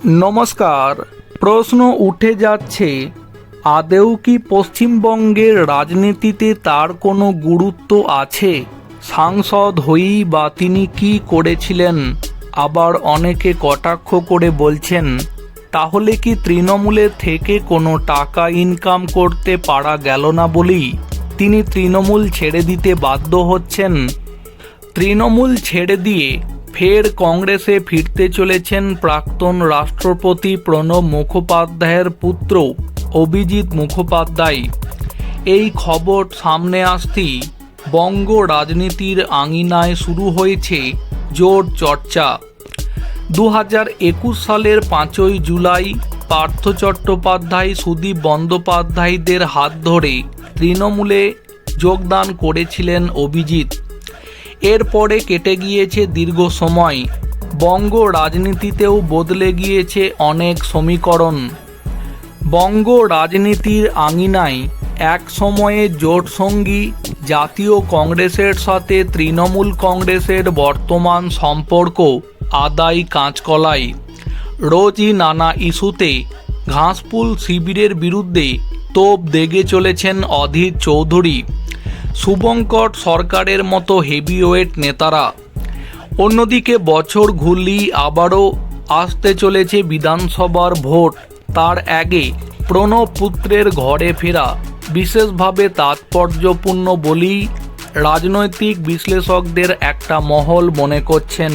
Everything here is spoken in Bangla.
নমস্কার। প্রশ্ন উঠে যাচ্ছে, আদৌ কি পশ্চিমবঙ্গের রাজনীতিতে তার কোনো গুরুত্ব আছে? সাংসদ হয়েই বা তিনি কি করেছিলেন? আবার অনেকে কটাক্ষ করে বলছেন, তাহলে কি তৃণমূলের থেকে কোনো টাকা ইনকাম করতে পারা গেল না বলেই তিনি তৃণমূল ছেড়ে দিতে বাধ্য হচ্ছেন? তৃণমূল ছেড়ে দিয়ে ফের কংগ্রেসে ফিরতে চলেছেন প্রাক্তন রাষ্ট্রপতি প্রণব মুখোপাধ্যায়ের পুত্র অভিজিৎ মুখোপাধ্যায়। এই খবর সামনে আসতেই বঙ্গ রাজনীতির আঙিনায় শুরু হয়েছে জোর চর্চা। 2021 সালের 5ই জুলাই পার্থ চট্টোপাধ্যায়, সুদীপ বন্দ্যোপাধ্যায়দের হাত ধরে তৃণমূলে যোগদান করেছিলেন অভিজিৎ। এরপরে কেটে গিয়েছে দীর্ঘ সময়, বঙ্গ রাজনীতিতেও বদলে গিয়েছে অনেক সমীকরণ। বঙ্গ রাজনীতির আঙিনায় এক সময়ে জোটসঙ্গী জাতীয় কংগ্রেসের সাথে তৃণমূল কংগ্রেসের বর্তমান সম্পর্ক আদায় কাঁচকলাই। রোজই নানা ইস্যুতে ঘাসফুল শিবিরের বিরুদ্ধে তোপ দেগে চলেছেন অধীর চৌধুরী, শুভঙ্কর সরকারের মতো হেভিওয়েট নেতারা। অন্যদিকে বছর ঘুরলেই আবারও আসতে চলেছে বিধানসভার ভোট। তার আগে প্রণব পুত্রের ঘরে ফেরা বিশেষভাবে তাৎপর্যপূর্ণ বলেই রাজনৈতিক বিশ্লেষকদের একটা মহল মনে করছেন।